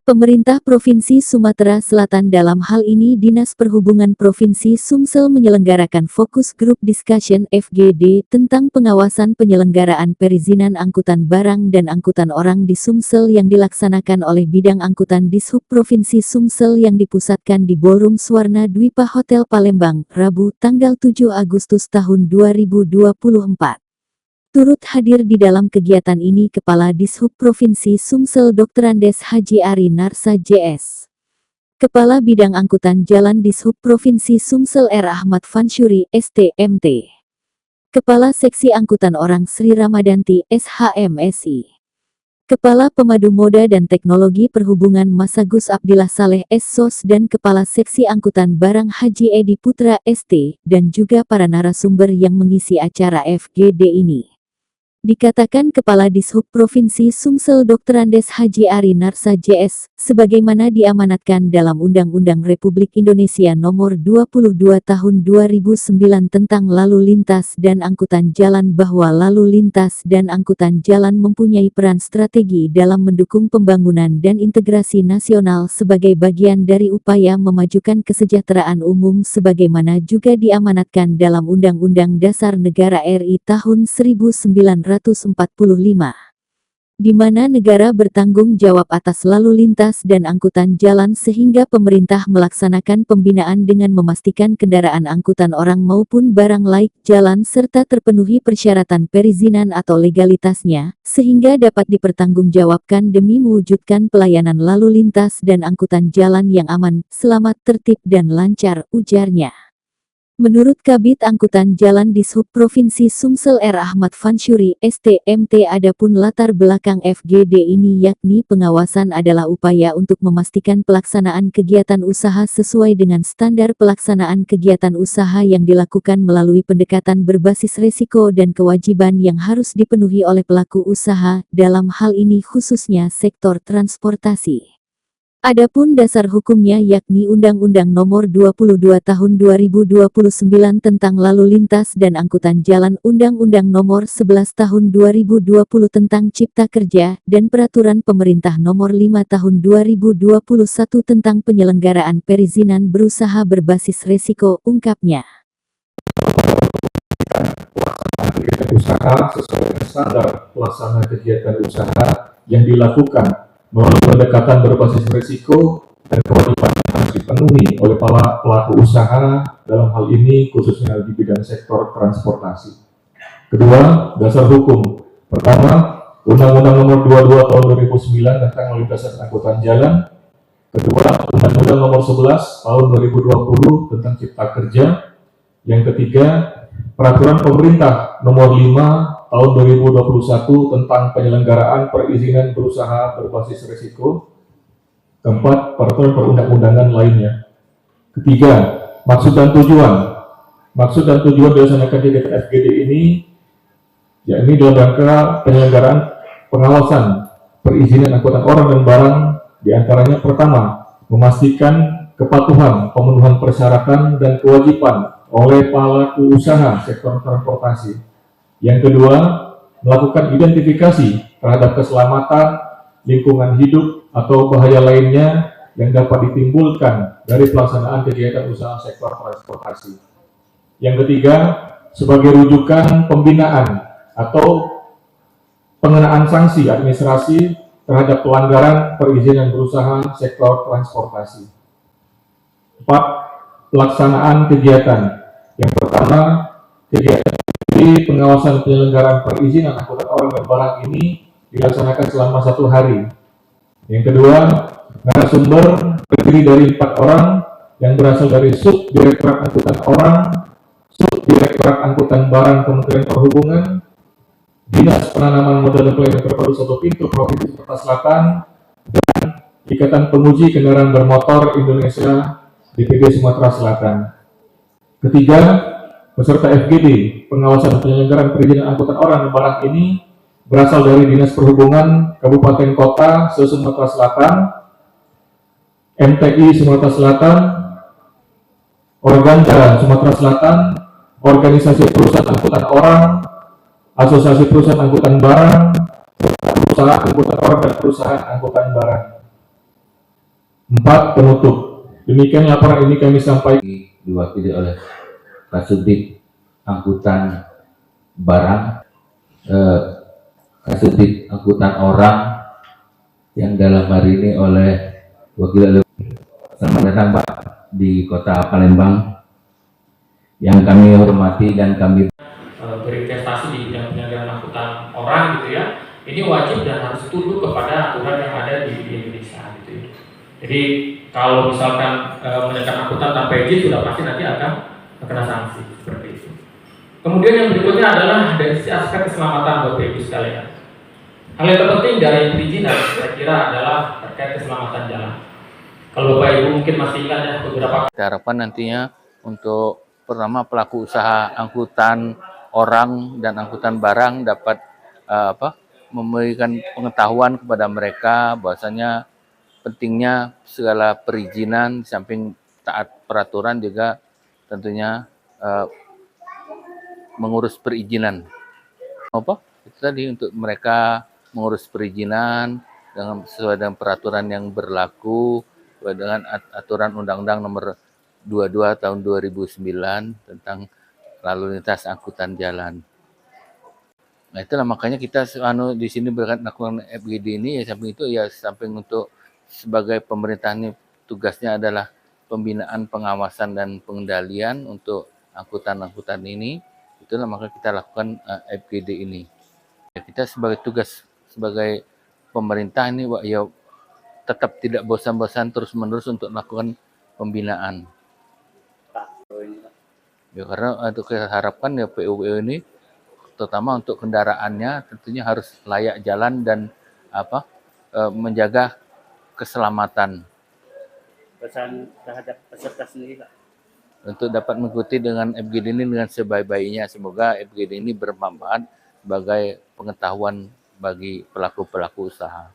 Pemerintah Provinsi Sumatera Selatan dalam hal ini Dinas Perhubungan Provinsi Sumsel menyelenggarakan Fokus Group Discussion (FGD) tentang pengawasan penyelenggaraan perizinan angkutan barang dan angkutan orang di Sumsel yang dilaksanakan oleh Bidang Angkutan Dishub Provinsi Sumsel yang dipusatkan di Ballroom Swarna Dwipa Hotel Palembang, Rabu, tanggal 7 Agustus tahun 2024. Turut hadir di dalam kegiatan ini Kepala Dishub Provinsi Sumsel Dr. Andes Haji Ari Narsa JS. Kepala Bidang Angkutan Jalan Dishub Provinsi Sumsel R. Ahmad Fansyuri, STMT. Kepala Seksi Angkutan Orang Sri Ramadanti, SHMSI. Kepala Pemadu Moda dan Teknologi Perhubungan Masagus Abdillah Saleh SSOS dan Kepala Seksi Angkutan Barang Haji Edi Putra ST, dan juga para narasumber yang mengisi acara FGD ini. Dikatakan Kepala Dishub Provinsi Sumsel Dr. Andes Haji Ari Narsa JS, sebagaimana diamanatkan dalam Undang-Undang Republik Indonesia Nomor 22 Tahun 2009 tentang Lalu Lintas dan Angkutan Jalan bahwa lalu lintas dan angkutan jalan mempunyai peran strategi dalam mendukung pembangunan dan integrasi nasional sebagai bagian dari upaya memajukan kesejahteraan umum sebagaimana juga diamanatkan dalam Undang-Undang Dasar Negara RI tahun 1945. Di mana negara bertanggung jawab atas lalu lintas dan angkutan jalan sehingga pemerintah melaksanakan pembinaan dengan memastikan kendaraan angkutan orang maupun barang laik jalan serta terpenuhi persyaratan perizinan atau legalitasnya, sehingga dapat dipertanggungjawabkan demi mewujudkan pelayanan lalu lintas dan angkutan jalan yang aman, selamat, tertib dan lancar, ujarnya. Menurut Kabid Angkutan Jalan Dishub Provinsi Sumsel R. Ahmad Fansyuri, STMT adapun latar belakang FGD ini yakni pengawasan adalah upaya untuk memastikan pelaksanaan kegiatan usaha sesuai dengan standar pelaksanaan kegiatan usaha yang dilakukan melalui pendekatan berbasis risiko dan kewajiban yang harus dipenuhi oleh pelaku usaha, dalam hal ini khususnya sektor transportasi. Adapun dasar hukumnya yakni Undang-Undang Nomor 22 Tahun 2029 tentang Lalu Lintas dan Angkutan Jalan, Undang-Undang Nomor 11 Tahun 2020 tentang Cipta Kerja, dan Peraturan Pemerintah Nomor 5 Tahun 2021 tentang penyelenggaraan perizinan berusaha berbasis risiko, ungkapnya. Kegiatan usaha sesuai dengan standar pelaksanaan kegiatan usaha yang dilakukan melalui pendekatan berbasis risiko dan kewajiban yang harus dipenuhi oleh para pelaku usaha dalam hal ini khususnya di bidang sektor transportasi. Kedua, dasar hukum. Pertama, Undang-Undang Nomor 22 Tahun 2009 tentang Lalu Lintas dan Angkutan Jalan. Kedua, Undang-Undang Nomor 11 Tahun 2020 tentang Cipta Kerja. Yang ketiga, Peraturan Pemerintah Nomor 5 Tahun 2021 tentang penyelenggaraan perizinan berusaha berbasis risiko. Keempat, peraturan perundang-undangan lainnya. Ketiga, maksud dan tujuan. Maksud dan tujuan dilaksanakan kegiatan FGD ini yakni dalam rangka penyelenggaraan pengawasan perizinan angkutan orang dan barang, diantaranya pertama, memastikan kepatuhan pemenuhan persyaratan dan kewajiban oleh pelaku usaha sektor transportasi. Yang kedua, melakukan identifikasi terhadap keselamatan, lingkungan hidup, atau bahaya lainnya yang dapat ditimbulkan dari pelaksanaan kegiatan usaha sektor transportasi. Yang ketiga, sebagai rujukan pembinaan atau pengenaan sanksi administrasi terhadap pelanggaran perizinan berusaha sektor transportasi. 4. Pelaksanaan kegiatan. Yang pertama, kegiatan pengawasan penyelenggaraan perizinan angkutan orang dan barang ini dilaksanakan selama 1 hari. Yang kedua, narasumber terdiri dari 4 orang yang berasal dari Subdirektorat Angkutan Orang, Subdirektorat Angkutan Barang Kementerian Perhubungan, Dinas Penanaman Modal dan Pelayanan Terpadu 1 Pintu Provinsi Sumatera Selatan, dan Ikatan Penguji Kendaraan Bermotor Indonesia DPD Sumatera Selatan. Ketiga, peserta FGD, pengawasan penyelenggaraan perizinan angkutan orang dan barang ini berasal dari Dinas Perhubungan Kabupaten Kota se-Sumatera Selatan, MTI Sumatera Selatan, Organ Jalan Sumatera Selatan, Organisasi Perusahaan Angkutan Orang, Asosiasi Perusahaan Angkutan Barang, Perusahaan Angkutan Orang dan Perusahaan Angkutan Barang. 4. Penutup. Demikian laporan ini kami sampaikan. Diwakili oleh Kasubdit Angkutan Barang, Kasubdit Angkutan Orang, yang dalam hari ini oleh Wakil. Selamat datang Pak di Kota Palembang yang kami hormati dan kami berinvestasi di bidang penyelenggaraan angkutan orang gitu ya, ini wajib dan harus tunduk kepada aturan yang ada di Indonesia gitu ya. Jadi kalau misalkan menyelenggarakan angkutan tanpa izin sudah pasti nanti akan kena sanksi seperti itu. Kemudian yang berikutnya adalah dari sisi aspek keselamatan Bapak Ibu sekalian. Hal yang terpenting dari perizinan saya kira adalah terkait keselamatan jalan. Kalau Bapak Ibu mungkin masih ingat ya beberapa. kita harapkan nantinya untuk pertama pelaku usaha angkutan orang dan angkutan barang dapat memberikan pengetahuan kepada mereka bahwasanya pentingnya segala perizinan, di samping taat peraturan juga tentunya mengurus perizinan. Itu tadi untuk mereka mengurus perizinan sesuai dengan peraturan yang berlaku, sesuai dengan aturan Undang-Undang Nomor 22 Tahun 2009 tentang lalu lintas angkutan jalan. Nah itulah makanya kita di sini melakukan FGD ini ya, samping itu ya samping untuk sebagai pemerintah ini tugasnya adalah pembinaan, pengawasan dan pengendalian untuk angkutan-angkutan ini. Itulah maka kita lakukan FGD ini. Ya, kita sebagai tugas sebagai pemerintah ini ya tetap tidak bosan-bosan terus-menerus untuk melakukan pembinaan. Ya karena untuk kita harapkan ya PUBU ini terutama untuk kendaraannya tentunya harus layak jalan dan menjaga keselamatan. Pesan terhadap peserta sendiri Pak? Untuk dapat mengikuti dengan FGD ini dengan sebaik-baiknya. Semoga FGD ini bermanfaat sebagai pengetahuan bagi pelaku-pelaku usaha.